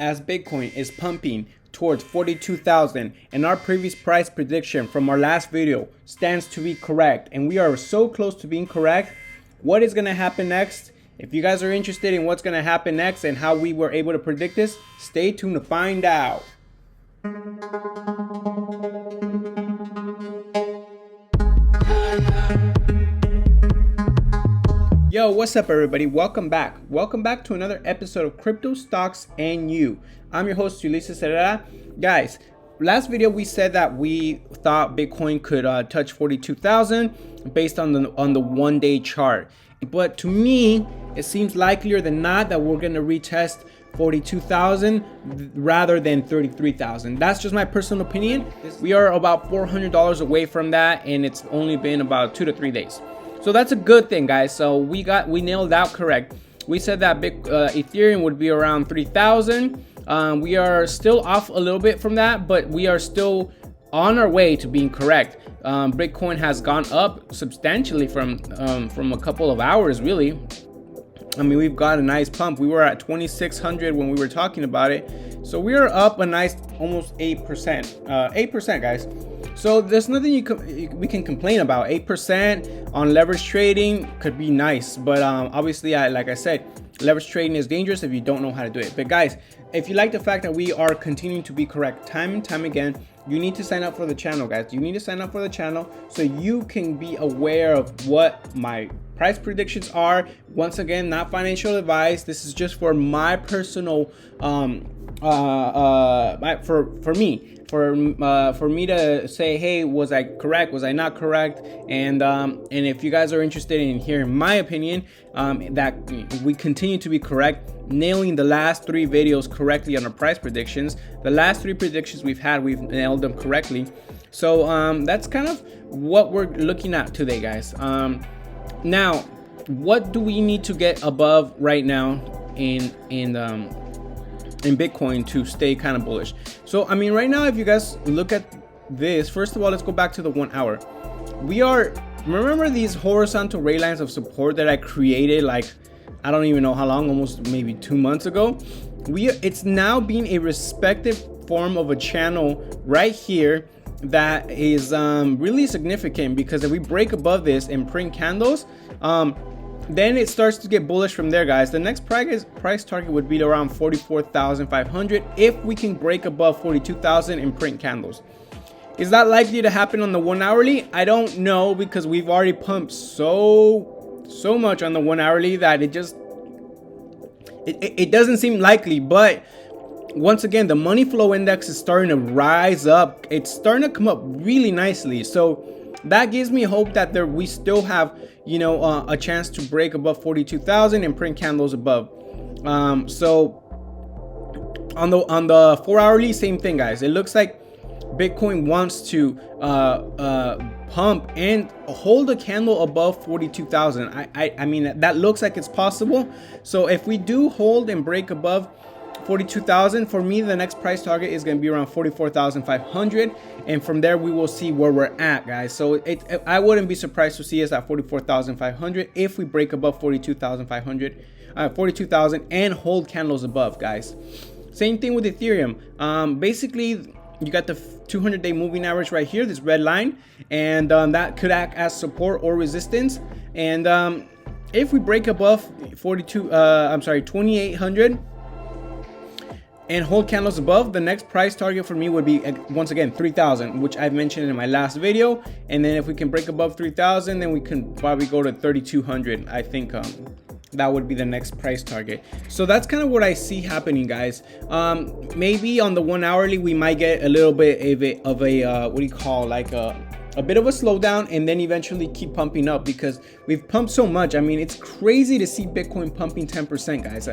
as Bitcoin is pumping towards 42,000 and our previous price prediction from our last video stands to be correct, and we are so close to being correct, what is going to happen next? If you guys are interested in what's going to happen next and how we were able to predict this, stay tuned to find out. Yo, what's up everybody? Welcome back. Welcome back to another episode of Crypto, Stocks, and You. I'm your host, Ulises Herrera. Guys, last video we said that we thought Bitcoin could touch 42,000 based on the 1-day chart. But to me, it seems likelier than not that we're going to retest 42,000 rather than 33,000. That's just my personal opinion. We are about $400 away from that, and it's only been about 2 to 3 days. So that's a good thing, guys. So we nailed that correct. We said that Ethereum would be around 3,000. We are still off a little bit from that, but we are still on our way to being correct. Bitcoin has gone up substantially from a couple of hours, really. I mean, we've got a nice pump. We were at 2,600 when we were talking about it. So we are up a nice almost 8%. 8%, guys. So there's nothing we can complain about. 8% on leverage trading could be nice, but obviously, like I said, leverage trading is dangerous if you don't know how to do it. But guys, if you like the fact that we are continuing to be correct time and time again, you need to sign up for the channel, guys. You need to sign up for the channel so you can be aware of what my price predictions are. Once again, not financial advice. This is just for my personal for me to say, hey, was I correct? Was I not correct? And if you guys are interested in hearing my opinion, that we continue to be correct, nailing the last 3 videos correctly on our price predictions. The last 3 predictions we've had, we've nailed them correctly. So that's kind of what we're looking at today, guys. Now, what do we need to get above right now in Bitcoin to stay kind of bullish? So I mean, right now, if you guys look at this, first of all, let's go back to the 1 hour. Remember these horizontal ray lines of support that I created, like, I don't even know how long, almost maybe 2 months ago. It's now being a respective form of a channel right here that is really significant, because if we break above this and print candles, then it starts to get bullish from there, guys. The next price target would be around 44,500 if we can break above 42,000 and print candles. Is that likely to happen on the 1 hourly? I don't know, because we've already pumped so much on the 1 hourly that it doesn't seem likely. But once again, the money flow index is starting to rise up. It's starting to come up really nicely. So that gives me hope that we still have, a chance to break above 42,000 and print candles above. So on the 4 hourly, same thing, guys. It looks like Bitcoin wants to pump and hold a candle above 42,000. I mean, that looks like it's possible. So if we do hold and break above 42,000, for me, the next price target is going to be around 44,500, and from there we will see where we're at, guys. So I wouldn't be surprised to see us at 44,500 if we break above 42,500, 42,000 and hold candles above, guys. Same thing with Ethereum. Basically, you got the 200-day moving average right here, this red line, and that could act as support or resistance. And if we break above 2,800 and hold candles above, the next price target for me would be, once again, 3,000, which I've mentioned in my last video. And then if we can break above 3,000, then we can probably go to 3,200. I think that would be the next price target. So that's kind of what I see happening, guys. Maybe on the 1 hourly, we might get a little bit of a what do you call, like a bit of a slowdown, and then eventually keep pumping up, because we've pumped so much. I mean, it's crazy to see Bitcoin pumping 10%, guys.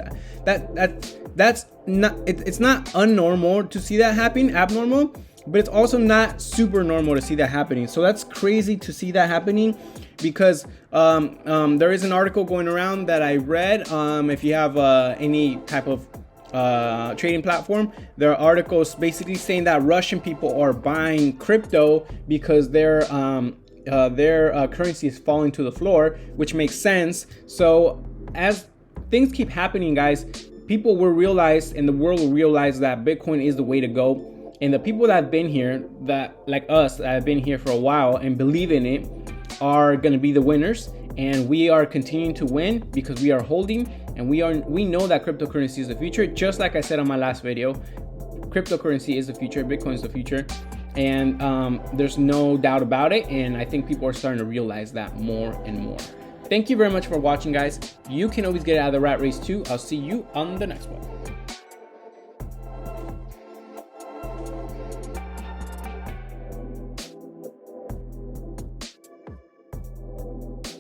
That's not, it's not unnormal to see that happen, abnormal, but it's also not super normal to see that happening. So that's crazy to see that happening, because there is an article going around that I read. If you have any type of trading platform, there are articles basically saying that Russian people are buying crypto because their currency is falling to the floor, which makes sense. So as things keep happening, guys, people will realize, and the world will realize, that Bitcoin is the way to go. And the people that have been here, that like us, that have been here for a while and believe in it, are going to be the winners. And we are continuing to win because we are holding, and we know that cryptocurrency is the future. Just like I said on my last video, cryptocurrency is the future, Bitcoin is the future, and there's no doubt about it. And I think people are starting to realize that more and more. Thank you very much for watching, guys. You can always get out of the rat race too. I'll see you on the next one.